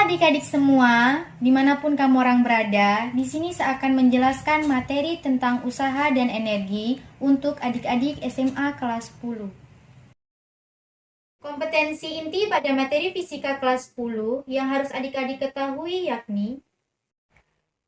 adik-adik semua, dimanapun kamu orang berada, di sini saya akan menjelaskan materi tentang usaha dan energi untuk adik-adik SMA kelas 10. Kompetensi inti pada materi fisika kelas 10 yang harus adik-adik ketahui yakni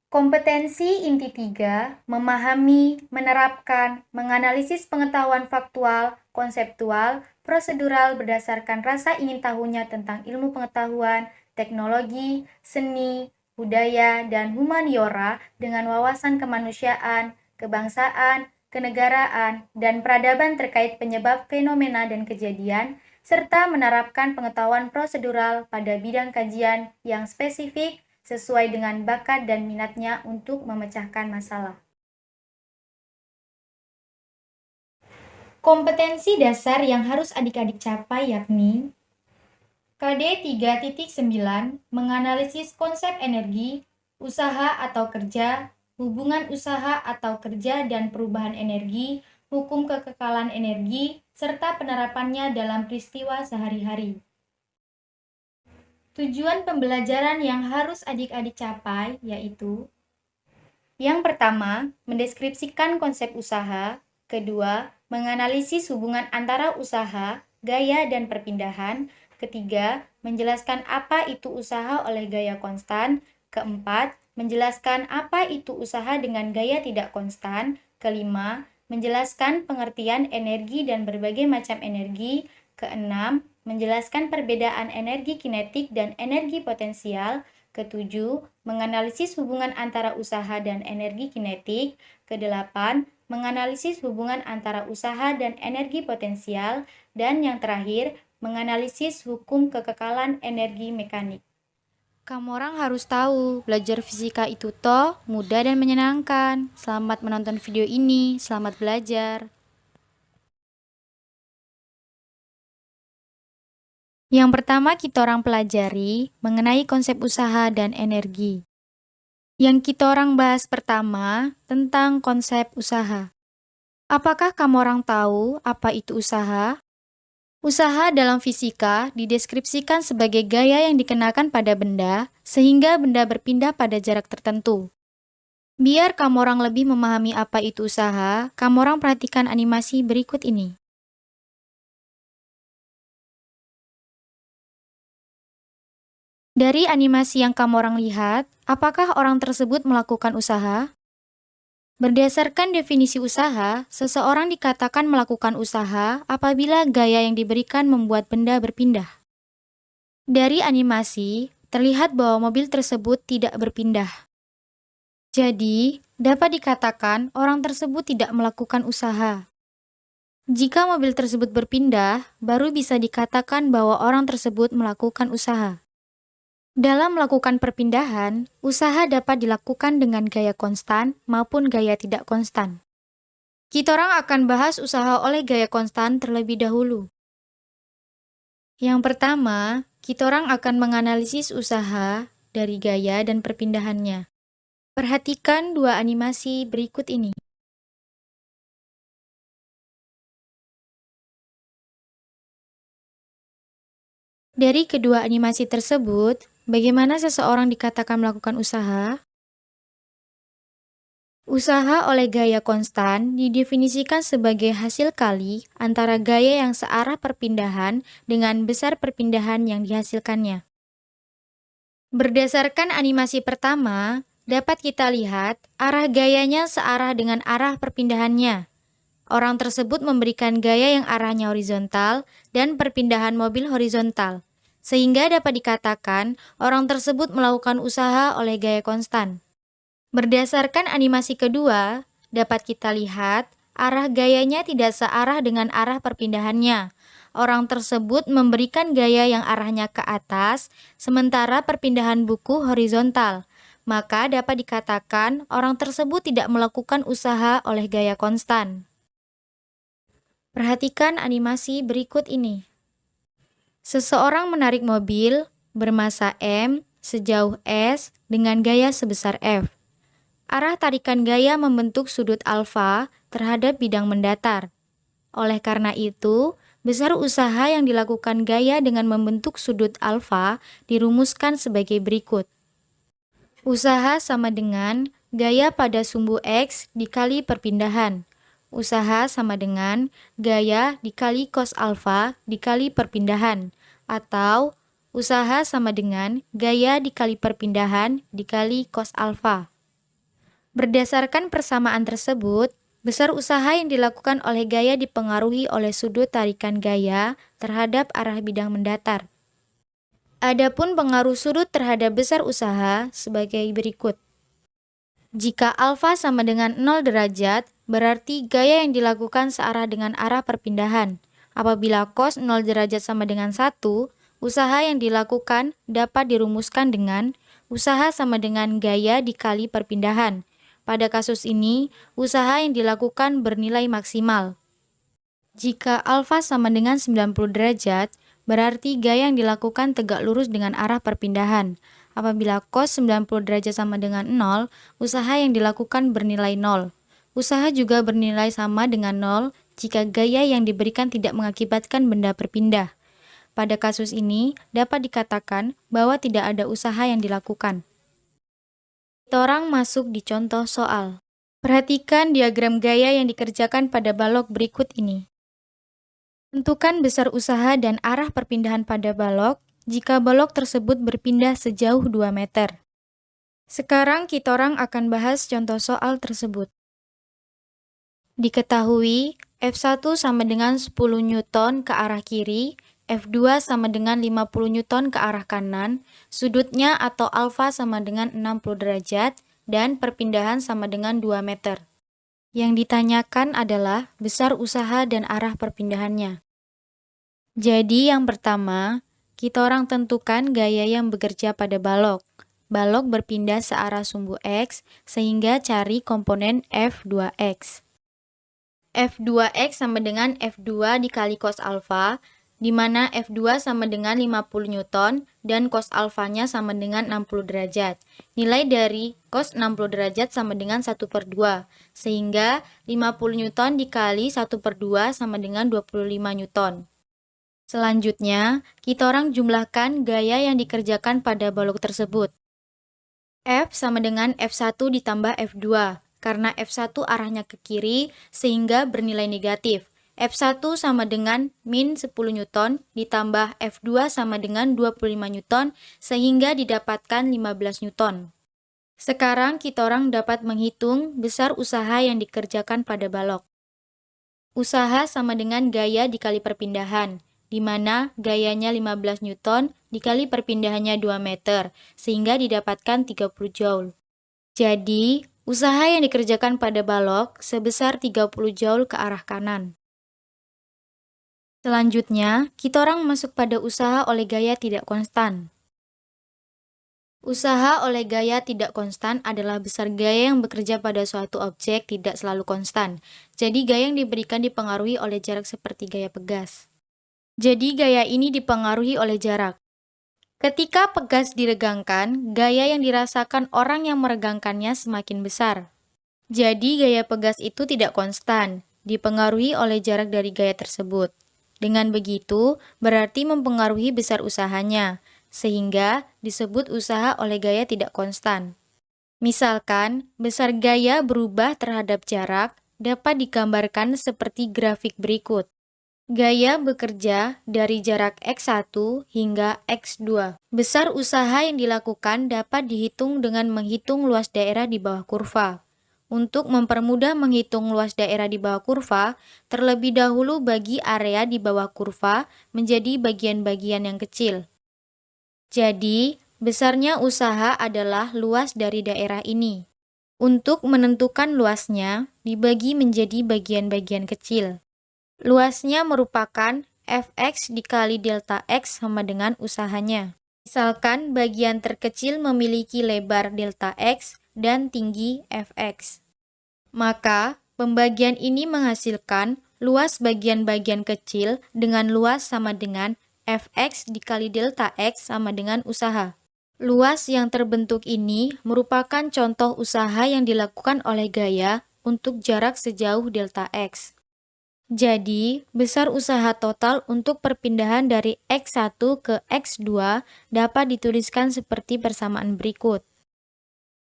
kompetensi inti 3, memahami, menerapkan, menganalisis pengetahuan faktual, konseptual, prosedural berdasarkan rasa ingin tahunya tentang ilmu pengetahuan, teknologi, seni, budaya, dan humaniora dengan wawasan kemanusiaan, kebangsaan, kenegaraan, dan peradaban terkait penyebab fenomena dan kejadian, serta menerapkan pengetahuan prosedural pada bidang kajian yang spesifik sesuai dengan bakat dan minatnya untuk memecahkan masalah. Kompetensi dasar yang harus adik-adik capai yakni KD 3.9 menganalisis konsep energi, usaha atau kerja, hubungan usaha atau kerja dan perubahan energi, hukum kekekalan energi, serta penerapannya dalam peristiwa sehari-hari. Tujuan pembelajaran yang harus adik-adik capai yaitu yang pertama, mendeskripsikan konsep usaha. Kedua, menganalisis hubungan antara usaha, gaya, dan perpindahan. Ketiga, menjelaskan apa itu usaha oleh gaya konstan. Keempat, menjelaskan apa itu usaha dengan gaya tidak konstan. Kelima, menjelaskan pengertian energi dan berbagai macam energi. Keenam, menjelaskan perbedaan energi kinetik dan energi potensial. Ketujuh, menganalisis hubungan antara usaha dan energi kinetik. Kedelapan, menganalisis hubungan antara usaha dan energi potensial. Dan yang terakhir, menganalisis hukum kekekalan energi mekanik. Kamu orang harus tahu, belajar fisika itu toh mudah dan menyenangkan. Selamat menonton video ini, selamat belajar. Yang pertama kita orang pelajari mengenai konsep usaha dan energi. Yang kita orang bahas pertama tentang konsep usaha. Apakah kamu orang tahu apa itu usaha? Usaha dalam fisika dideskripsikan sebagai gaya yang dikenakan pada benda sehingga benda berpindah pada jarak tertentu. Biar kamu orang lebih memahami apa itu usaha, kamu orang perhatikan animasi berikut ini. Dari animasi yang kamu orang lihat, apakah orang tersebut melakukan usaha? Berdasarkan definisi usaha, seseorang dikatakan melakukan usaha apabila gaya yang diberikan membuat benda berpindah. Dari animasi, terlihat bahwa mobil tersebut tidak berpindah. Jadi, dapat dikatakan orang tersebut tidak melakukan usaha. Jika mobil tersebut berpindah, baru bisa dikatakan bahwa orang tersebut melakukan usaha. Dalam melakukan perpindahan, usaha dapat dilakukan dengan gaya konstan maupun gaya tidak konstan. Kita orang akan bahas usaha oleh gaya konstan terlebih dahulu. Yang pertama, kita orang akan menganalisis usaha dari gaya dan perpindahannya. Perhatikan dua animasi berikut ini. Dari kedua animasi tersebut, bagaimana seseorang dikatakan melakukan usaha? Usaha oleh gaya konstan didefinisikan sebagai hasil kali antara gaya yang searah perpindahan dengan besar perpindahan yang dihasilkannya. Berdasarkan animasi pertama, dapat kita lihat arah gayanya searah dengan arah perpindahannya. Orang tersebut memberikan gaya yang arahnya horizontal dan perpindahan mobil horizontal, sehingga dapat dikatakan orang tersebut melakukan usaha oleh gaya konstan. Berdasarkan animasi kedua, dapat kita lihat arah gayanya tidak searah dengan arah perpindahannya. Orang tersebut memberikan gaya yang arahnya ke atas, sementara perpindahan buku horizontal. Maka dapat dikatakan orang tersebut tidak melakukan usaha oleh gaya konstan. Perhatikan animasi berikut ini. Seseorang menarik mobil bermassa M sejauh S dengan gaya sebesar F. Arah tarikan gaya membentuk sudut alfa terhadap bidang mendatar. Oleh karena itu, Besar usaha yang dilakukan gaya dengan membentuk sudut alfa dirumuskan sebagai berikut. Usaha sama dengan gaya pada sumbu X dikali perpindahan. Usaha sama dengan gaya dikali cos alfa dikali perpindahan. Atau usaha sama dengan gaya dikali perpindahan dikali cos alfa. Berdasarkan persamaan tersebut, besar usaha yang dilakukan oleh gaya dipengaruhi oleh sudut tarikan gaya terhadap arah bidang mendatar. Adapun pengaruh sudut terhadap besar usaha sebagai berikut. Jika alfa sama dengan 0 derajat, berarti gaya yang dilakukan searah dengan arah perpindahan. Apabila cos 0 derajat sama dengan 1, usaha yang dilakukan dapat dirumuskan dengan usaha sama dengan gaya dikali perpindahan. Pada kasus ini, usaha yang dilakukan bernilai maksimal. Jika alfa sama dengan 90 derajat, berarti gaya yang dilakukan tegak lurus dengan arah perpindahan. Apabila cos 90 derajat sama dengan 0, usaha yang dilakukan bernilai 0. Usaha juga bernilai sama dengan 0 jika gaya yang diberikan tidak mengakibatkan benda berpindah. Pada kasus ini, dapat dikatakan bahwa tidak ada usaha yang dilakukan. Kita orang masuk di contoh soal. Perhatikan diagram gaya yang dikerjakan pada balok berikut ini. Tentukan besar usaha dan arah perpindahan pada balok jika balok tersebut berpindah sejauh 2 meter. Sekarang kita orang akan bahas contoh soal tersebut. Diketahui F1 sama dengan 10 Newton ke arah kiri, F2 sama dengan 50 Newton ke arah kanan, sudutnya atau alfa sama dengan 60 derajat, dan perpindahan sama dengan 2 meter. Yang ditanyakan adalah besar usaha dan arah perpindahannya. Jadi yang pertama, kita orang tentukan gaya yang bekerja pada balok. Balok berpindah searah sumbu X, sehingga cari komponen F2X. F2X sama dengan F2 dikali cos alfa, di mana F2 sama dengan 50 Newton dan cos alfanya sama dengan 60 derajat. Nilai dari cos 60 derajat sama dengan 1/2, sehingga 50 Newton dikali 1/2 sama dengan 25 Newton. Selanjutnya, kita orang jumlahkan gaya yang dikerjakan pada balok tersebut. F sama dengan F1 ditambah F2, karena F1 arahnya ke kiri sehingga bernilai negatif. F1 sama dengan min 10 Newton ditambah F2 sama dengan 25 Newton sehingga didapatkan 15 Newton. Sekarang kita orang dapat menghitung besar usaha yang dikerjakan pada balok. Usaha sama dengan gaya dikali perpindahan, di mana gayanya 15 Newton dikali perpindahannya 2 meter, sehingga didapatkan 30 Joule. Jadi, usaha yang dikerjakan pada balok sebesar 30 Joule ke arah kanan. Selanjutnya, kita orang masuk pada usaha oleh gaya tidak konstan. Usaha oleh gaya tidak konstan adalah besar gaya yang bekerja pada suatu objek tidak selalu konstan. Jadi gaya yang diberikan dipengaruhi oleh jarak seperti gaya pegas. Jadi gaya ini dipengaruhi oleh jarak. Ketika pegas diregangkan, gaya yang dirasakan orang yang meregangkannya semakin besar. Jadi gaya pegas itu tidak konstan, dipengaruhi oleh jarak dari gaya tersebut. Dengan begitu, berarti mempengaruhi besar usahanya, sehingga disebut usaha oleh gaya tidak konstan. Misalkan, besar gaya berubah terhadap jarak dapat digambarkan seperti grafik berikut. Gaya bekerja dari jarak X1 hingga X2. Besar usaha yang dilakukan dapat dihitung dengan menghitung luas daerah di bawah kurva. Untuk mempermudah menghitung luas daerah di bawah kurva, terlebih dahulu bagi area di bawah kurva menjadi bagian-bagian yang kecil. Jadi, besarnya usaha adalah luas dari daerah ini. Untuk menentukan luasnya, dibagi menjadi bagian-bagian kecil. Luasnya merupakan Fx dikali delta X sama dengan usahanya. Misalkan bagian terkecil memiliki lebar delta X dan tinggi Fx. Maka, pembagian ini menghasilkan luas bagian-bagian kecil dengan luas sama dengan Fx dikali delta X sama dengan usaha. Luas yang terbentuk ini merupakan contoh usaha yang dilakukan oleh gaya untuk jarak sejauh delta X. Jadi, besar usaha total untuk perpindahan dari X1 ke X2 dapat dituliskan seperti persamaan berikut.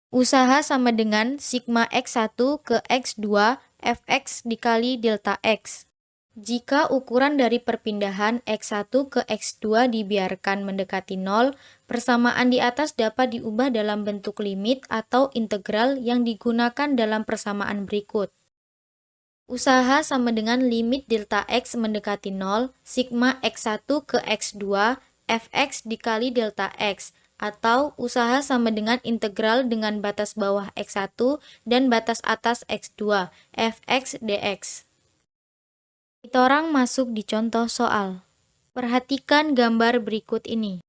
Usaha sama dengan sigma X1 ke X2 Fx dikali delta X. Jika ukuran dari perpindahan X1 ke X2 dibiarkan mendekati 0, persamaan di atas dapat diubah dalam bentuk limit atau integral yang digunakan dalam persamaan berikut. Usaha sama dengan limit delta X mendekati 0, sigma X1 ke X2, Fx dikali delta X, atau usaha sama dengan integral dengan batas bawah X1 dan batas atas X2, Fx dx. Kita orang masuk di contoh soal. Perhatikan gambar berikut ini.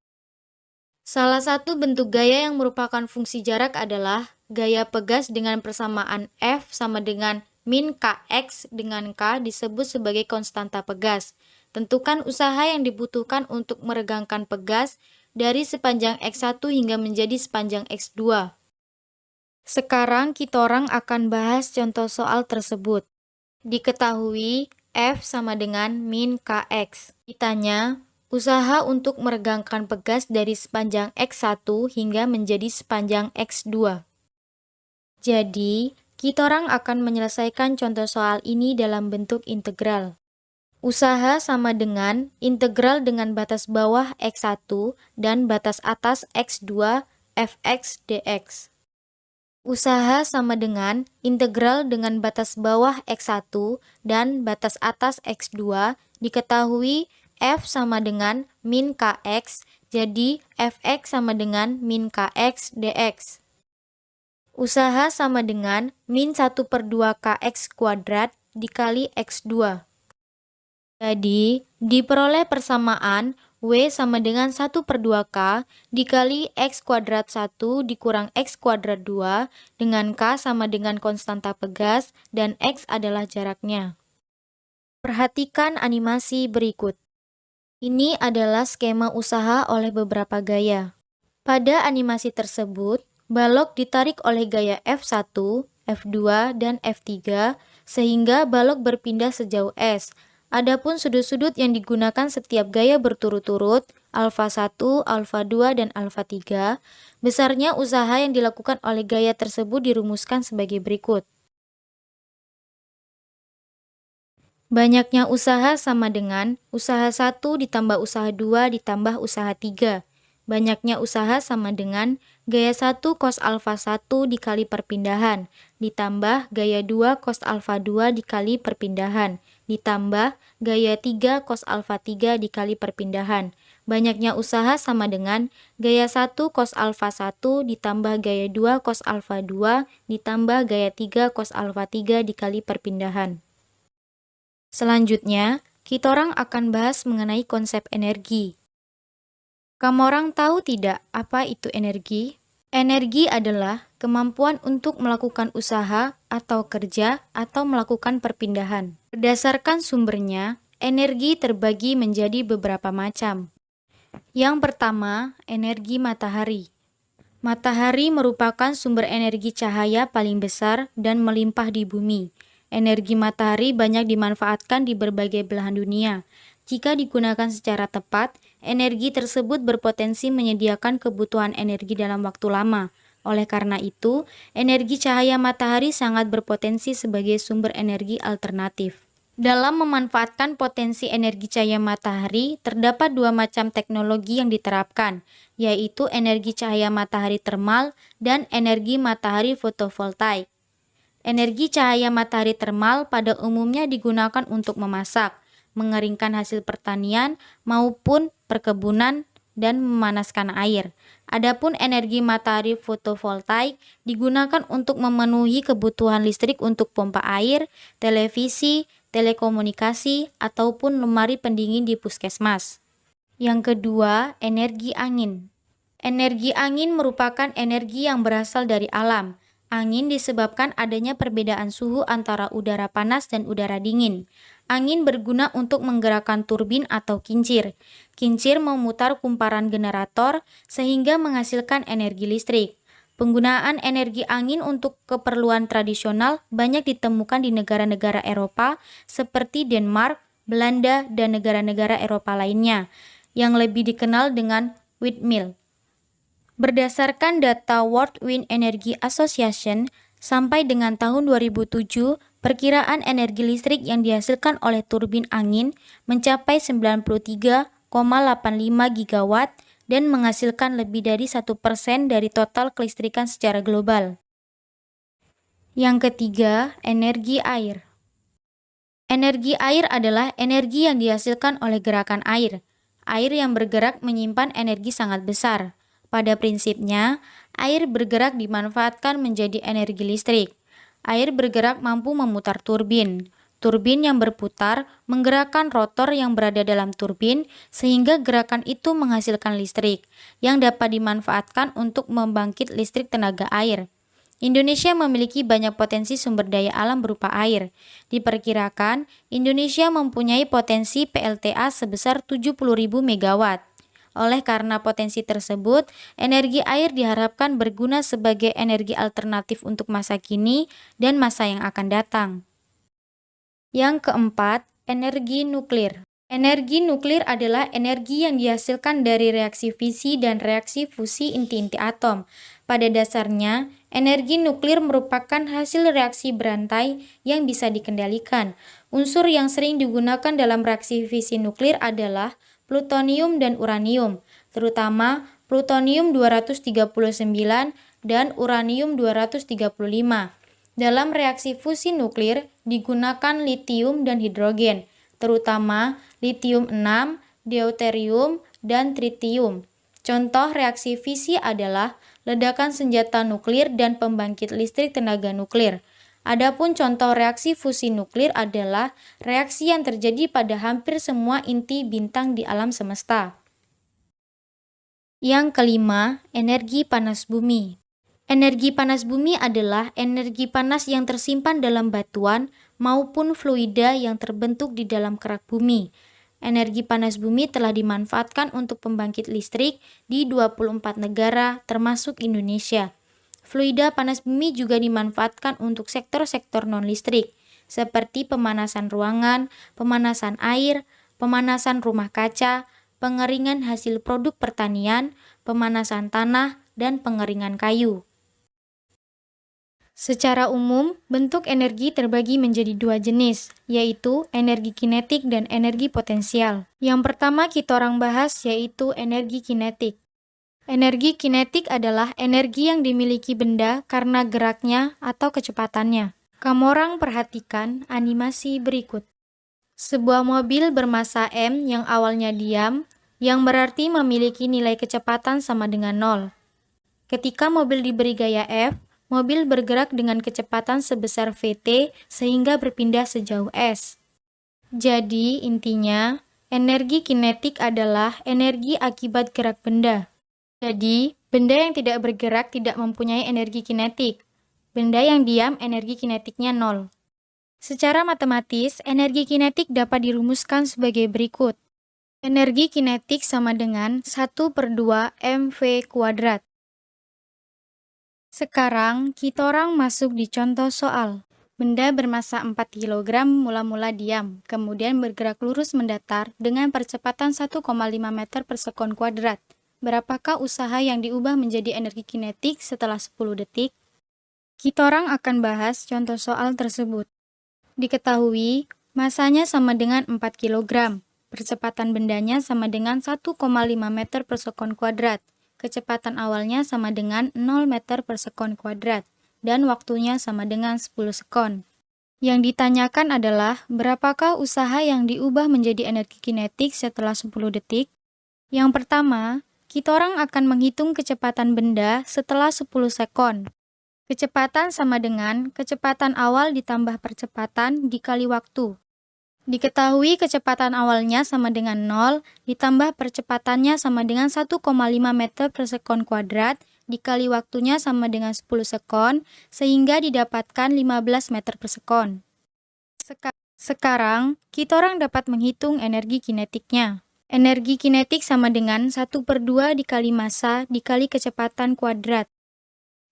Salah satu bentuk gaya yang merupakan fungsi jarak adalah gaya pegas dengan persamaan F sama dengan min Kx dengan K disebut sebagai konstanta pegas. Tentukan usaha yang dibutuhkan untuk meregangkan pegas dari sepanjang X1 hingga menjadi sepanjang X2. Sekarang kita orang akan bahas contoh soal tersebut. Diketahui F sama dengan min Kx. Ditanya, usaha untuk meregangkan pegas dari sepanjang X1 hingga menjadi sepanjang X2. Jadi, kita orang akan menyelesaikan contoh soal ini dalam bentuk integral. Usaha sama dengan integral dengan batas bawah X1 dan batas atas X2 Fx dx. Usaha sama dengan integral dengan batas bawah X1 dan batas atas X2 diketahui F sama dengan min Kx, jadi Fx sama dengan min Kx dx. Usaha sama dengan min 1/2 Kx kuadrat dikali X2. Jadi, diperoleh persamaan W sama dengan 1/2 K dikali X kuadrat 1 dikurang X kuadrat 2 dengan K sama dengan konstanta pegas dan X adalah jaraknya. Perhatikan animasi berikut. Ini adalah skema usaha oleh beberapa gaya. Pada animasi tersebut, balok ditarik oleh gaya F1, F2, dan F3 sehingga balok berpindah sejauh S. Adapun sudut-sudut yang digunakan setiap gaya berturut-turut, alfa 1, alfa 2, dan alfa 3, besarnya usaha yang dilakukan oleh gaya tersebut dirumuskan sebagai berikut. Banyaknya usaha sama dengan usaha 1 ditambah usaha 2 ditambah usaha 3. Banyaknya usaha sama dengan gaya 1 cos alfa 1 dikali perpindahan, ditambah gaya 2 cos alfa 2 dikali perpindahan, ditambah gaya 3 cos alfa 3 dikali perpindahan. Banyaknya usaha sama dengan gaya 1 cos alfa 1 ditambah gaya 2 cos alfa 2 ditambah gaya 3 cos alfa 3 dikali perpindahan. Selanjutnya, kita orang akan bahas mengenai konsep energi. Kamu orang tahu tidak apa itu energi? Energi adalah kemampuan untuk melakukan usaha atau kerja atau melakukan perpindahan. Berdasarkan sumbernya, energi terbagi menjadi beberapa macam. Yang pertama, energi matahari. Matahari merupakan sumber energi cahaya paling besar dan melimpah di bumi. Energi matahari banyak dimanfaatkan di berbagai belahan dunia. Jika digunakan secara tepat, energi tersebut berpotensi menyediakan kebutuhan energi dalam waktu lama. Oleh karena itu, energi cahaya matahari sangat berpotensi sebagai sumber energi alternatif. Dalam memanfaatkan potensi energi cahaya matahari, terdapat dua macam teknologi yang diterapkan, yaitu energi cahaya matahari termal dan energi matahari fotovoltaik. Energi cahaya matahari termal pada umumnya digunakan untuk memasak, mengeringkan hasil pertanian maupun perkebunan, dan memanaskan air. Adapun energi matahari fotovoltaik digunakan untuk memenuhi kebutuhan listrik untuk pompa air, televisi, telekomunikasi, ataupun lemari pendingin di puskesmas. Yang kedua, energi angin. Energi angin merupakan energi yang berasal dari alam. Angin disebabkan adanya perbedaan suhu antara udara panas dan udara dingin. Angin berguna untuk menggerakkan turbin atau kincir. Kincir memutar kumparan generator sehingga menghasilkan energi listrik. Penggunaan energi angin untuk keperluan tradisional banyak ditemukan di negara-negara Eropa seperti Denmark, Belanda, dan negara-negara Eropa lainnya, yang lebih dikenal dengan windmill. Berdasarkan data World Wind Energy Association, sampai dengan tahun 2007, perkiraan energi listrik yang dihasilkan oleh turbin angin mencapai 93,85 gigawatt dan menghasilkan lebih dari 1% dari total kelistrikan secara global. Yang ketiga, energi air. Energi air adalah energi yang dihasilkan oleh gerakan air. Air yang bergerak menyimpan energi sangat besar. Pada prinsipnya, air bergerak dimanfaatkan menjadi energi listrik. Air bergerak mampu memutar turbin. Turbin yang berputar menggerakkan rotor yang berada dalam turbin sehingga gerakan itu menghasilkan listrik yang dapat dimanfaatkan untuk membangkit listrik tenaga air. Indonesia memiliki banyak potensi sumber daya alam berupa air. Diperkirakan, Indonesia mempunyai potensi PLTA sebesar 70.000 megawatt. Oleh karena potensi tersebut, energi air diharapkan berguna sebagai energi alternatif untuk masa kini dan masa yang akan datang. Yang keempat, energi nuklir. Energi nuklir adalah energi yang dihasilkan dari reaksi fisi dan reaksi fusi inti-inti atom. Pada dasarnya, energi nuklir merupakan hasil reaksi berantai yang bisa dikendalikan. Unsur yang sering digunakan dalam reaksi fisi nuklir adalah plutonium dan uranium, terutama plutonium 239 dan uranium 235. Dalam reaksi fusi nuklir digunakan litium dan hidrogen, terutama litium 6, deuterium, dan tritium. Contoh reaksi fisi adalah ledakan senjata nuklir dan pembangkit listrik tenaga nuklir. Adapun contoh reaksi fusi nuklir adalah reaksi yang terjadi pada hampir semua inti bintang di alam semesta. Yang kelima, energi panas bumi. Energi panas bumi adalah energi panas yang tersimpan dalam batuan maupun fluida yang terbentuk di dalam kerak bumi. Energi panas bumi telah dimanfaatkan untuk pembangkit listrik di 24 negara termasuk Indonesia. Fluida panas bumi juga dimanfaatkan untuk sektor-sektor non-listrik, seperti pemanasan ruangan, pemanasan air, pemanasan rumah kaca, pengeringan hasil produk pertanian, pemanasan tanah, dan pengeringan kayu. Secara umum, bentuk energi terbagi menjadi dua jenis, yaitu energi kinetik dan energi potensial. Yang pertama kita orang bahas yaitu energi kinetik. Energi kinetik adalah energi yang dimiliki benda karena geraknya atau kecepatannya. Kamu orang perhatikan animasi berikut. Sebuah mobil bermassa M yang awalnya diam, yang berarti memiliki nilai kecepatan sama dengan 0. Ketika mobil diberi gaya F, mobil bergerak dengan kecepatan sebesar Vt sehingga berpindah sejauh S. Jadi, intinya, energi kinetik adalah energi akibat gerak benda. Jadi, benda yang tidak bergerak tidak mempunyai energi kinetik. Benda yang diam energi kinetiknya 0. Secara matematis, energi kinetik dapat dirumuskan sebagai berikut. Energi kinetik sama dengan 1/2 mv kuadrat. Sekarang, kita orang masuk di contoh soal. Benda bermassa 4 kg mula-mula diam, kemudian bergerak lurus mendatar dengan percepatan 1,5 meter per sekon kuadrat. Berapakah usaha yang diubah menjadi energi kinetik setelah 10 detik? Kita orang akan bahas contoh soal tersebut. Diketahui, masanya sama dengan 4 kg, percepatan bendanya sama dengan 1,5 meter per sekon kuadrat. Kecepatan awalnya sama dengan 0 meter per sekon kuadrat, dan waktunya sama dengan 10 sekon. Yang ditanyakan adalah, berapakah usaha yang diubah menjadi energi kinetik setelah 10 detik? Yang pertama, kita orang akan menghitung kecepatan benda setelah 10 sekon. Kecepatan sama dengan kecepatan awal ditambah percepatan dikali waktu. Diketahui kecepatan awalnya sama dengan 0, ditambah percepatannya sama dengan 1,5 meter per sekon kuadrat, dikali waktunya sama dengan 10 sekon, sehingga didapatkan 15 meter per sekon. Sekarang, kita orang dapat menghitung energi kinetiknya. Energi kinetik sama dengan 1/2 dikali massa dikali kecepatan kuadrat.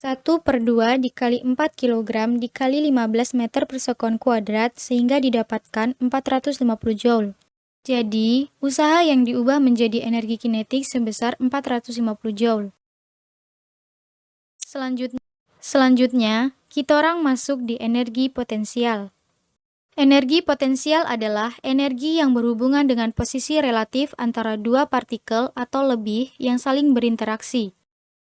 1/2 dikali 4 kg dikali 15 meter per sekon kuadrat sehingga didapatkan 450 joule. Jadi, usaha yang diubah menjadi energi kinetik sebesar 450 joule. Selanjutnya, kita orang masuk di energi potensial. Energi potensial adalah energi yang berhubungan dengan posisi relatif antara dua partikel atau lebih yang saling berinteraksi.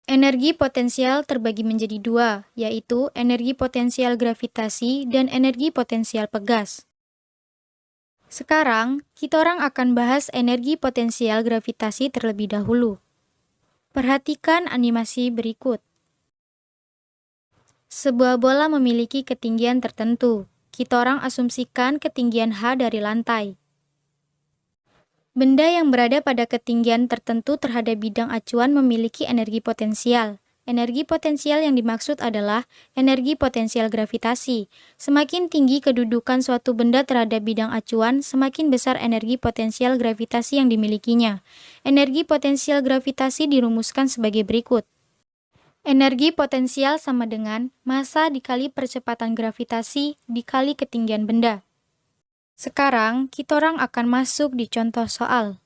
Energi potensial terbagi menjadi dua, yaitu energi potensial gravitasi dan energi potensial pegas. Sekarang, kita orang akan bahas energi potensial gravitasi terlebih dahulu. Perhatikan animasi berikut. Sebuah bola memiliki ketinggian tertentu. Kita orang asumsikan ketinggian H dari lantai. Benda yang berada pada ketinggian tertentu terhadap bidang acuan memiliki energi potensial. Energi potensial yang dimaksud adalah energi potensial gravitasi. Semakin tinggi kedudukan suatu benda terhadap bidang acuan, semakin besar energi potensial gravitasi yang dimilikinya. Energi potensial gravitasi dirumuskan sebagai berikut. Energi potensial sama dengan massa dikali percepatan gravitasi dikali ketinggian benda. Sekarang, kita orang akan masuk di contoh soal.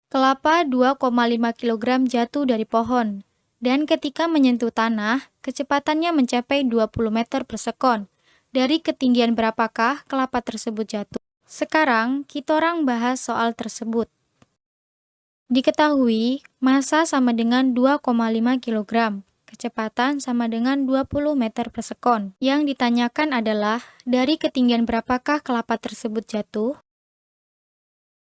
Kelapa 2,5 kg jatuh dari pohon. Dan ketika menyentuh tanah, kecepatannya mencapai 20 meter per sekon. Dari ketinggian berapakah kelapa tersebut jatuh? Sekarang, kita orang bahas soal tersebut. Diketahui, massa sama dengan 2,5 kg. Kecepatan sama dengan 20 meter per sekon. Yang ditanyakan adalah, dari ketinggian berapakah kelapa tersebut jatuh?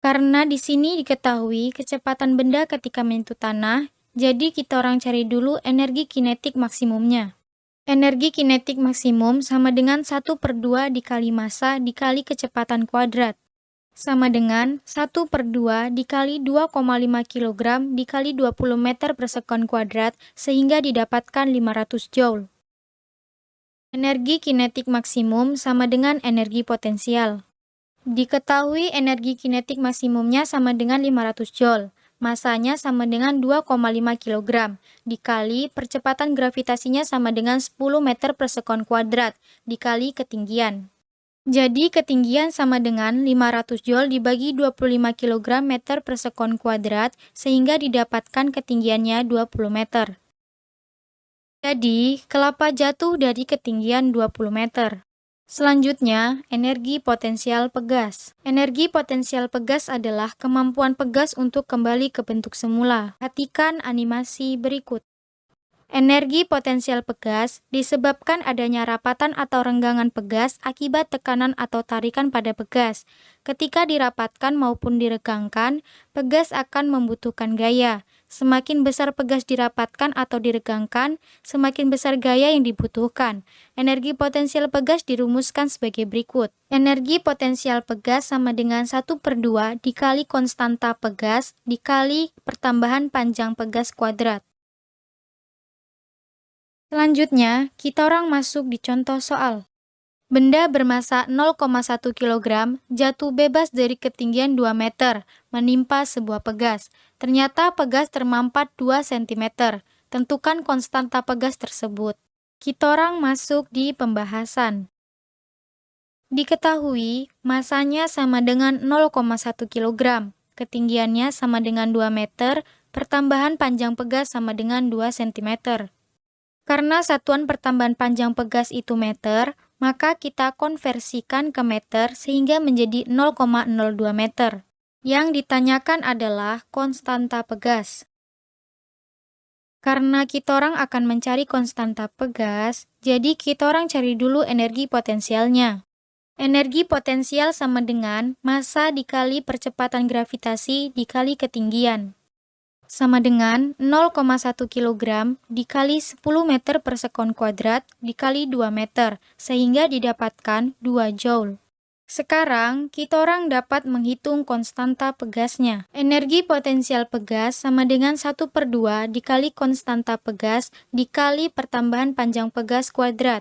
Karena di sini diketahui kecepatan benda ketika menyentuh tanah, jadi kita orang cari dulu energi kinetik maksimumnya. Energi kinetik maksimum sama dengan 1/2 dikali massa dikali kecepatan kuadrat. Sama dengan 1/2 dikali 2,5 kg dikali 20 meter per sekon kuadrat sehingga didapatkan 500 joule. Energi kinetik maksimum sama dengan energi potensial. Diketahui energi kinetik maksimumnya sama dengan 500 joule. Masanya sama dengan 2,5 kg, dikali percepatan gravitasinya sama dengan 10 meter per sekon kuadrat, dikali ketinggian. Jadi ketinggian sama dengan 500 joule dibagi 25 kg meter per sekon kuadrat, sehingga didapatkan ketinggiannya 20 meter. Jadi, kelapa jatuh dari ketinggian 20 meter. Selanjutnya, energi potensial pegas. Energi potensial pegas adalah kemampuan pegas untuk kembali ke bentuk semula. Perhatikan animasi berikut. Energi potensial pegas disebabkan adanya rapatan atau renggangan pegas akibat tekanan atau tarikan pada pegas. Ketika dirapatkan maupun diregangkan, pegas akan membutuhkan gaya. Semakin besar pegas dirapatkan atau diregangkan, semakin besar gaya yang dibutuhkan. Energi potensial pegas dirumuskan sebagai berikut. Energi potensial pegas sama dengan 1/2 dikali konstanta pegas dikali pertambahan panjang pegas kuadrat. Selanjutnya, kita orang masuk di contoh soal. Benda bermassa 0,1 kg jatuh bebas dari ketinggian 2 meter, menimpa sebuah pegas. Ternyata pegas termampat 2 cm. Tentukan konstanta pegas tersebut. Kita orang masuk di pembahasan. Diketahui, massanya sama dengan 0,1 kg. Ketinggiannya sama dengan 2 meter, pertambahan panjang pegas sama dengan 2 cm. Karena satuan pertambahan panjang pegas itu meter, maka kita konversikan ke meter sehingga menjadi 0,02 meter. Yang ditanyakan adalah konstanta pegas. Karena kita orang akan mencari konstanta pegas, jadi kita orang cari dulu energi potensialnya. Energi potensial sama dengan massa dikali percepatan gravitasi dikali ketinggian. Sama dengan 0,1 kg dikali 10 meter per sekon kuadrat dikali 2 meter, sehingga didapatkan 2 joule. Sekarang, kita orang dapat menghitung konstanta pegasnya. Energi potensial pegas sama dengan 1/2 dikali konstanta pegas dikali pertambahan panjang pegas kuadrat.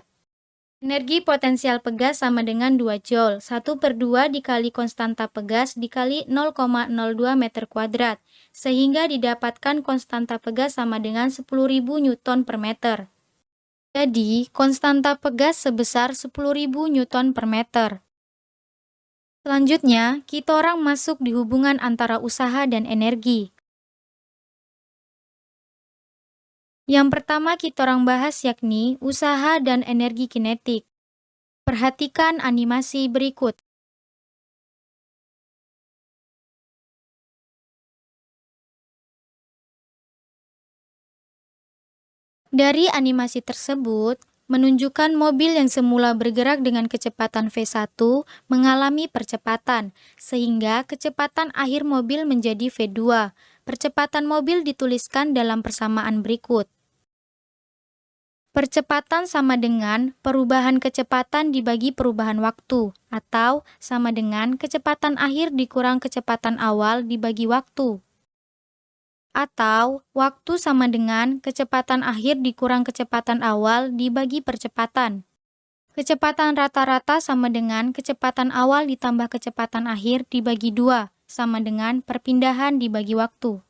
Energi potensial pegas sama dengan 2 joule, 1/2 dikali konstanta pegas dikali 0,02 meter kuadrat, sehingga didapatkan konstanta pegas sama dengan 10.000 Newton per meter. Jadi, konstanta pegas sebesar 10.000 Newton per meter. Selanjutnya, kita orang masuk di hubungan antara usaha dan energi. Yang pertama kita orang bahas yakni usaha dan energi kinetik. Perhatikan animasi berikut. Dari animasi tersebut, menunjukkan mobil yang semula bergerak dengan kecepatan V1 mengalami percepatan, sehingga kecepatan akhir mobil menjadi V2. Percepatan mobil dituliskan dalam persamaan berikut. Percepatan sama dengan perubahan kecepatan dibagi perubahan waktu, atau sama dengan kecepatan akhir dikurang kecepatan awal dibagi waktu. Atau waktu sama dengan kecepatan akhir dikurang kecepatan awal dibagi percepatan. Kecepatan rata-rata sama dengan kecepatan awal ditambah kecepatan akhir dibagi 2, sama dengan perpindahan dibagi waktu.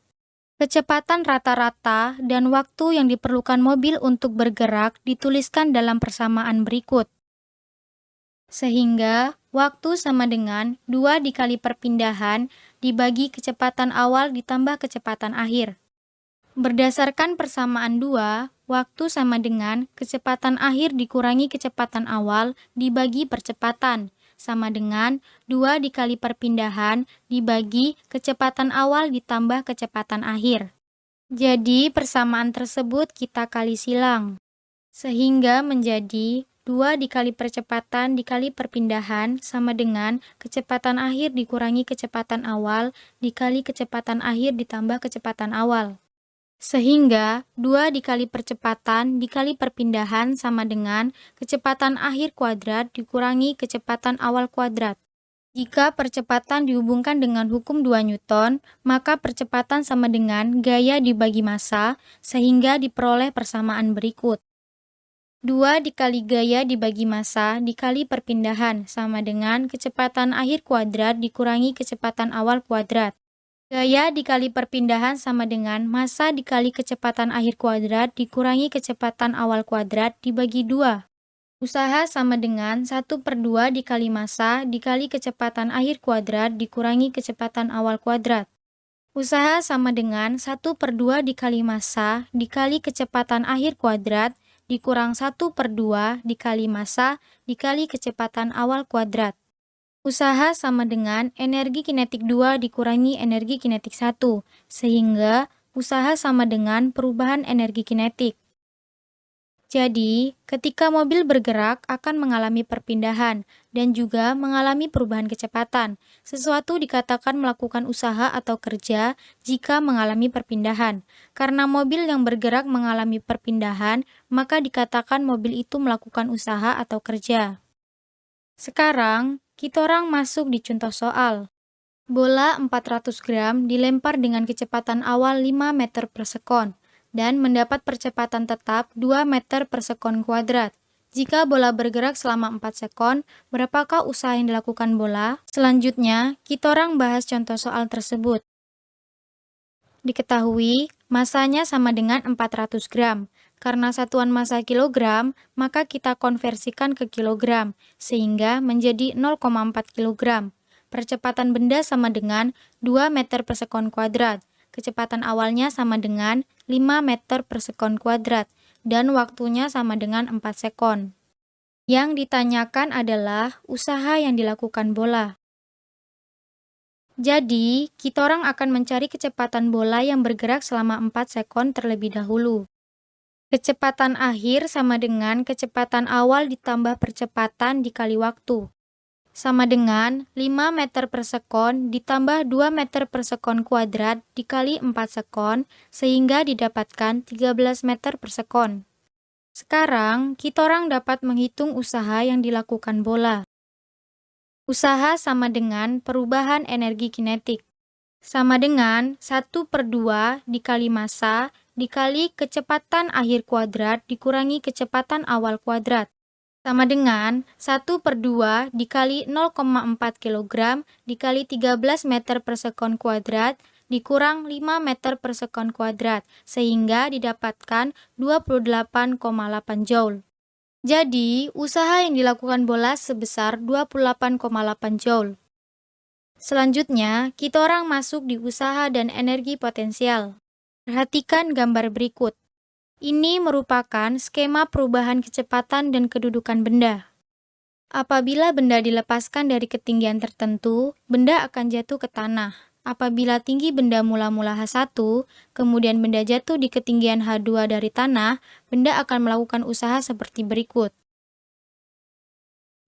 Kecepatan rata-rata dan waktu yang diperlukan mobil untuk bergerak dituliskan dalam persamaan berikut. Sehingga waktu sama dengan 2 dikali perpindahan dibagi kecepatan awal ditambah kecepatan akhir. Berdasarkan persamaan 2, waktu sama dengan kecepatan akhir dikurangi kecepatan awal dibagi percepatan, sama dengan 2 dikali perpindahan dibagi kecepatan awal ditambah kecepatan akhir. Jadi persamaan tersebut kita kali silang, sehingga menjadi 2 dikali percepatan dikali perpindahan sama dengan kecepatan akhir dikurangi kecepatan awal dikali kecepatan akhir ditambah kecepatan awal. Sehingga 2 dikali percepatan dikali perpindahan sama dengan kecepatan akhir kuadrat dikurangi kecepatan awal kuadrat. Jika percepatan dihubungkan dengan hukum 2 Newton, maka percepatan sama dengan gaya dibagi massa, sehingga diperoleh persamaan berikut. 2 dikali gaya dibagi massa dikali perpindahan sama dengan kecepatan akhir kuadrat dikurangi kecepatan awal kuadrat. Gaya dikali perpindahan sama dengan massa dikali kecepatan akhir kuadrat dikurangi kecepatan awal kuadrat dibagi 2. Usaha sama dengan 1/2 dikali massa dikali kecepatan akhir kuadrat dikurangi kecepatan awal kuadrat. Usaha sama dengan 1/2 dikali massa dikali kecepatan akhir kuadrat dikurang 1/2 dikali massa dikali kecepatan awal kuadrat. Usaha sama dengan energi kinetik 2 dikurangi energi kinetik 1, sehingga usaha sama dengan perubahan energi kinetik. Jadi, ketika mobil bergerak akan mengalami perpindahan dan juga mengalami perubahan kecepatan. Sesuatu dikatakan melakukan usaha atau kerja jika mengalami perpindahan. Karena mobil yang bergerak mengalami perpindahan, maka dikatakan mobil itu melakukan usaha atau kerja. Sekarang, kita orang masuk di contoh soal. Bola 400 gram dilempar dengan kecepatan awal 5 meter per sekon dan mendapat percepatan tetap 2 meter per sekon kuadrat. Jika bola bergerak selama 4 sekon, berapakah usaha yang dilakukan bola? Selanjutnya, kita orang bahas contoh soal tersebut. Diketahui, masanya sama dengan 400 gram. Karena satuan massa kilogram, maka kita konversikan ke kilogram, sehingga menjadi 0,4 kilogram. Percepatan benda sama dengan 2 meter per sekon kuadrat. Kecepatan awalnya sama dengan 5 meter per sekon kuadrat, dan waktunya sama dengan 4 sekon. Yang ditanyakan adalah usaha yang dilakukan bola. Jadi, kita orang akan mencari kecepatan bola yang bergerak selama 4 sekon terlebih dahulu. Kecepatan akhir sama dengan kecepatan awal ditambah percepatan dikali waktu. Sama dengan 5 meter per sekon ditambah 2 meter per sekon kuadrat dikali 4 sekon, sehingga didapatkan 13 meter per sekon. Sekarang, kita orang dapat menghitung usaha yang dilakukan bola. Usaha sama dengan perubahan energi kinetik. Sama dengan 1/2 dikali massa dikali kecepatan akhir kuadrat dikurangi kecepatan awal kuadrat. Sama dengan 1/2 dikali 0,4 kg dikali 13 meter per sekon kuadrat dikurang 5 meter per sekon kuadrat, sehingga didapatkan 28,8 Joule. Jadi, usaha yang dilakukan bola sebesar 28,8 Joule. Selanjutnya, kita orang masuk di usaha dan energi potensial. Perhatikan gambar berikut. Ini merupakan skema perubahan kecepatan dan kedudukan benda. Apabila benda dilepaskan dari ketinggian tertentu, benda akan jatuh ke tanah. Apabila tinggi benda mula-mula H1, kemudian benda jatuh di ketinggian H2 dari tanah, benda akan melakukan usaha seperti berikut.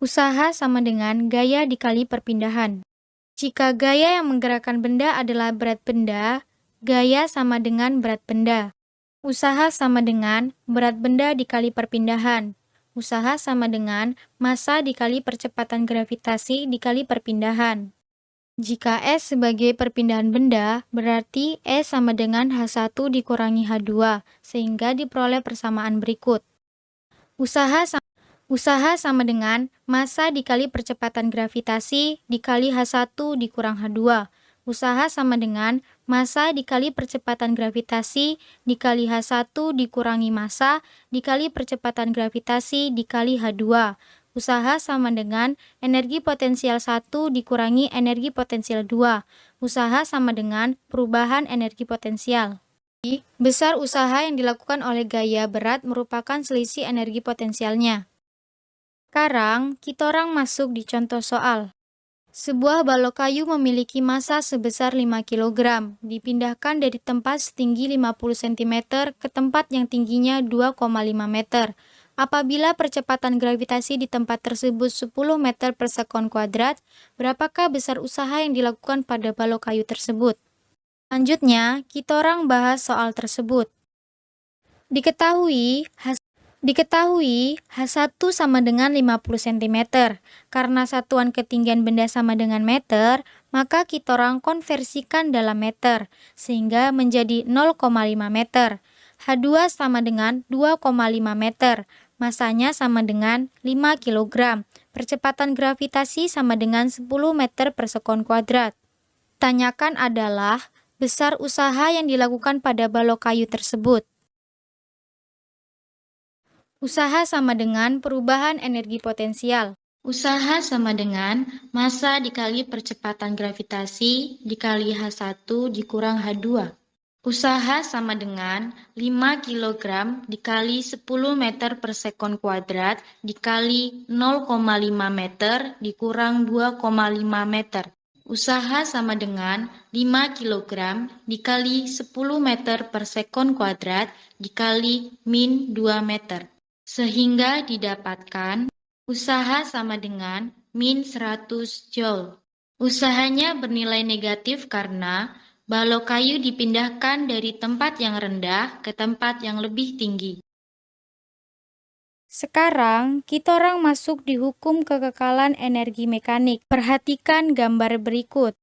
Usaha sama dengan gaya dikali perpindahan. Jika gaya yang menggerakkan benda adalah berat benda, gaya sama dengan berat benda. Usaha sama dengan berat benda dikali perpindahan. Usaha sama dengan massa dikali percepatan gravitasi dikali perpindahan. Jika S sebagai perpindahan benda, berarti S sama dengan H1 dikurangi H2, sehingga diperoleh persamaan berikut. Usaha sama dengan massa dikali percepatan gravitasi dikali H1 dikurang H2. Usaha sama dengan massa dikali percepatan gravitasi dikali H1 dikurangi massa dikali percepatan gravitasi dikali H2. Usaha sama dengan energi potensial 1 dikurangi energi potensial 2. Usaha sama dengan perubahan energi potensial. Besar usaha yang dilakukan oleh gaya berat merupakan selisih energi potensialnya. Sekarang, kita orang masuk di contoh soal. Sebuah balok kayu memiliki massa sebesar 5 kg, dipindahkan dari tempat setinggi 50 cm ke tempat yang tingginya 2,5 meter. Apabila percepatan gravitasi di tempat tersebut 10 meter per sekon kuadrat, berapakah besar usaha yang dilakukan pada balok kayu tersebut? Selanjutnya, kita orang bahas soal tersebut. Diketahui H1 sama dengan 50 cm. Karena satuan ketinggian benda sama dengan meter, maka kita orang konversikan dalam meter, sehingga menjadi 0,5 meter. H2 sama dengan 2,5 meter. Masanya sama dengan 5 kg. Percepatan gravitasi sama dengan 10 meter per sekon kuadrat. Tanyakan adalah besar usaha yang dilakukan pada balok kayu tersebut. Usaha sama dengan perubahan energi potensial. Usaha sama dengan massa dikali percepatan gravitasi dikali H1 dikurang H2. Usaha sama dengan 5 kg dikali 10 meter per sekon kuadrat dikali 0,5 meter dikurang 2,5 meter. Usaha sama dengan 5 kg dikali 10 meter per sekon kuadrat dikali min 2 meter. Sehingga didapatkan usaha sama dengan min 100 Joule. Usahanya bernilai negatif karena balok kayu dipindahkan dari tempat yang rendah ke tempat yang lebih tinggi. Sekarang, kita orang masuk di hukum kekekalan energi mekanik. Perhatikan gambar berikut.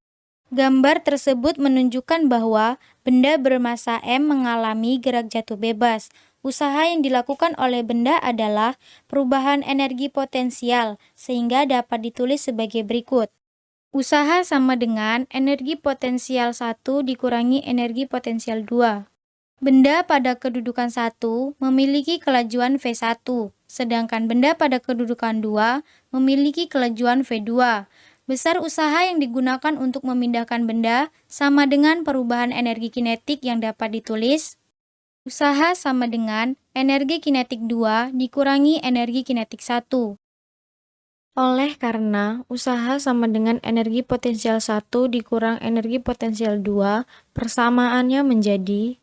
Gambar tersebut menunjukkan bahwa benda bermassa M mengalami gerak jatuh bebas. Usaha yang dilakukan oleh benda adalah perubahan energi potensial, sehingga dapat ditulis sebagai berikut. Usaha sama dengan energi potensial 1 dikurangi energi potensial 2. Benda pada kedudukan 1 memiliki kelajuan V1, sedangkan benda pada kedudukan 2 memiliki kelajuan V2. Besar usaha yang digunakan untuk memindahkan benda sama dengan perubahan energi kinetik yang dapat ditulis. Usaha sama dengan energi kinetik 2 dikurangi energi kinetik 1. Oleh karena usaha sama dengan energi potensial 1 dikurang energi potensial 2, persamaannya menjadi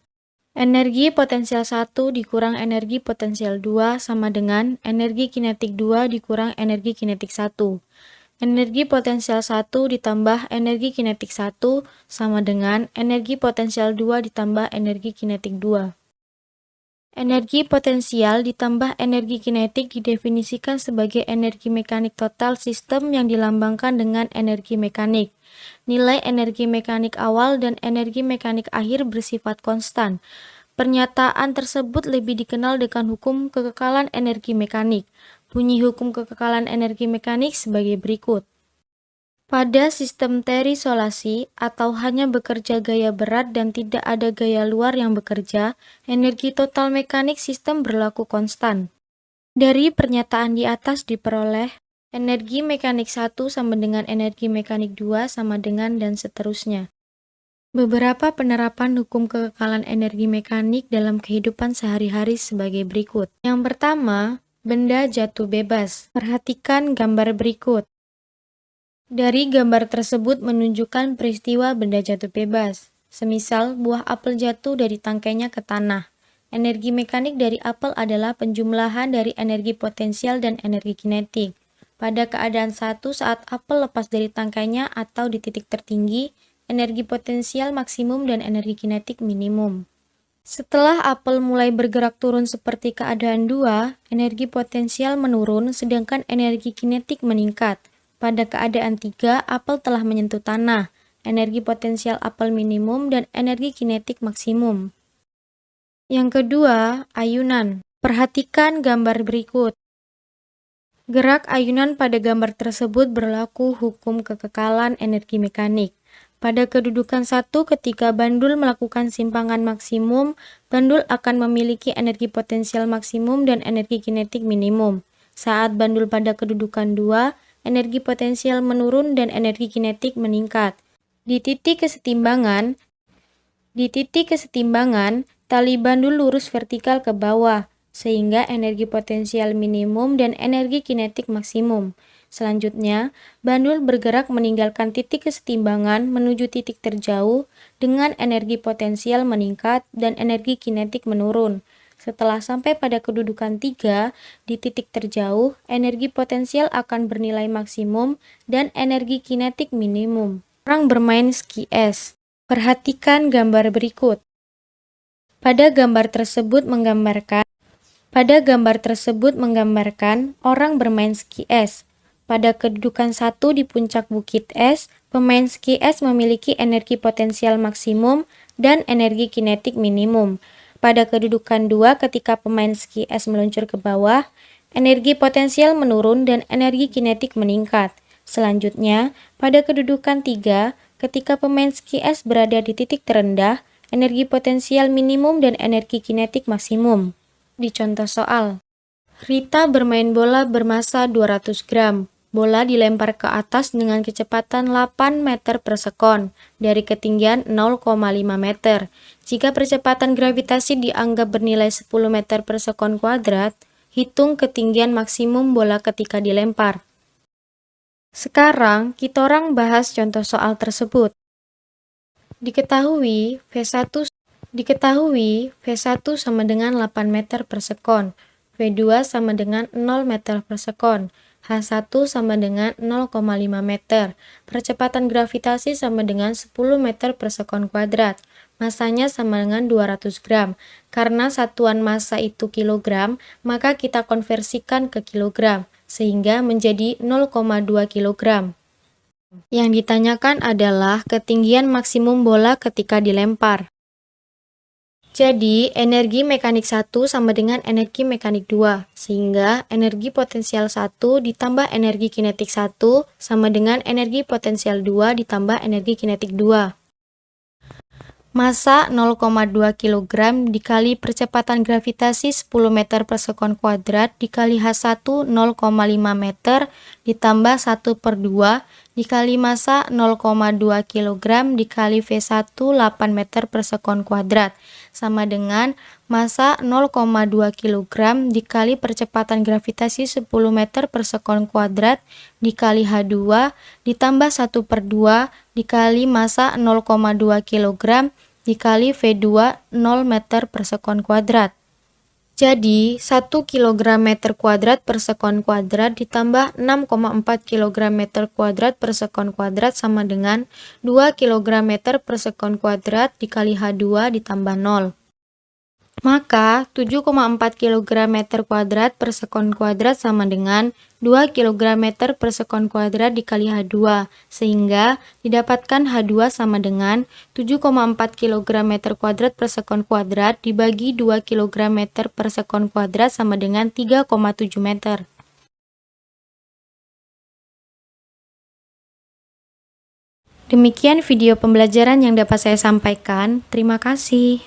energi potensial 1 dikurang energi potensial 2 sama dengan energi kinetik 2 dikurang energi kinetik 1. Energi potensial 1 ditambah energi kinetik 1 sama dengan energi potensial 2 ditambah energi kinetik 2. Energi potensial ditambah energi kinetik didefinisikan sebagai energi mekanik total sistem yang dilambangkan dengan energi mekanik. Nilai energi mekanik awal dan energi mekanik akhir bersifat konstan. Pernyataan tersebut lebih dikenal dengan hukum kekekalan energi mekanik. Bunyi hukum kekekalan energi mekanik sebagai berikut. Pada sistem terisolasi atau hanya bekerja gaya berat dan tidak ada gaya luar yang bekerja, energi total mekanik sistem berlaku konstan. Dari pernyataan di atas diperoleh, energi mekanik 1 sama dengan energi mekanik 2 sama dengan dan seterusnya. Beberapa penerapan hukum kekekalan energi mekanik dalam kehidupan sehari-hari sebagai berikut. Yang pertama, benda jatuh bebas. Perhatikan gambar berikut. Dari gambar tersebut menunjukkan peristiwa benda jatuh bebas. Semisal, buah apel jatuh dari tangkainya ke tanah. Energi mekanik dari apel adalah penjumlahan dari energi potensial dan energi kinetik. Pada keadaan satu, saat apel lepas dari tangkainya atau di titik tertinggi, energi potensial maksimum dan energi kinetik minimum. Setelah apel mulai bergerak turun seperti keadaan 2, energi potensial menurun sedangkan energi kinetik meningkat. Pada keadaan 3, apel telah menyentuh tanah, energi potensial apel minimum dan energi kinetik maksimum. Yang kedua, ayunan. Perhatikan gambar berikut. Gerak ayunan pada gambar tersebut berlaku hukum kekekalan energi mekanik. Pada kedudukan 1, ketika bandul melakukan simpangan maksimum, bandul akan memiliki energi potensial maksimum dan energi kinetik minimum. Saat bandul pada kedudukan 2, energi potensial menurun dan energi kinetik meningkat. Di titik kesetimbangan, tali bandul lurus vertikal ke bawah, sehingga energi potensial minimum dan energi kinetik maksimum. Selanjutnya, bandul bergerak meninggalkan titik kesetimbangan menuju titik terjauh dengan energi potensial meningkat dan energi kinetik menurun. Setelah sampai pada kedudukan 3, di titik terjauh, energi potensial akan bernilai maksimum dan energi kinetik minimum. Orang bermain ski es. Perhatikan gambar berikut. Pada gambar tersebut menggambarkan orang bermain ski es. Pada kedudukan 1 di puncak bukit es, pemain ski es memiliki energi potensial maksimum dan energi kinetik minimum. Pada kedudukan 2 ketika pemain ski es meluncur ke bawah, energi potensial menurun dan energi kinetik meningkat. Selanjutnya, pada kedudukan 3, ketika pemain ski es berada di titik terendah, energi potensial minimum dan energi kinetik maksimum. Di contoh soal, Rita bermain bola bermassa 200 gram. Bola dilempar ke atas dengan kecepatan 8 meter per sekon dari ketinggian 0,5 meter. Jika percepatan gravitasi dianggap bernilai 10 meter per sekon kuadrat, hitung ketinggian maksimum bola ketika dilempar. Sekarang, kita bahas contoh soal tersebut. Diketahui V1 sama dengan 8 meter per sekon, V2 sama dengan 0 meter per sekon, H1 sama dengan 0,5 meter, percepatan gravitasi sama dengan 10 meter per sekon kuadrat, masanya sama dengan 200 gram. Karena satuan massa itu kilogram, maka kita konversikan ke kilogram, sehingga menjadi 0,2 kilogram. Yang ditanyakan adalah ketinggian maksimum bola ketika dilempar. Jadi, energi mekanik 1 sama dengan energi mekanik 2, sehingga energi potensial 1 ditambah energi kinetik 1 sama dengan energi potensial 2 ditambah energi kinetik 2. Massa 0,2 kg dikali percepatan gravitasi 10 meter per sekon kuadrat dikali H1 0,5 meter ditambah 1/2 dikali massa 0,2 kg dikali V1 8 meter per sekon kuadrat sama dengan massa 0,2 kg dikali percepatan gravitasi 10 meter per sekon kuadrat dikali H2 ditambah 1/2 dikali massa 0,2 kg dikali V2 0 meter per sekon kuadrat. Jadi, 1 kg meter kuadrat per sekon kuadrat ditambah 6,4 kg meter kuadrat per sekon kuadrat sama dengan 2 kg meter per sekon kuadrat dikali H2 ditambah 0. Maka, 7,4 kg meter kuadrat per sekon kuadrat sama dengan 2 kg meter per sekon kuadrat dikali H2, sehingga didapatkan H2 sama dengan 7,4 kg meter kuadrat per sekon kuadrat dibagi 2 kg meter per sekon kuadrat sama dengan 3,7 meter. Demikian video pembelajaran yang dapat saya sampaikan. Terima kasih.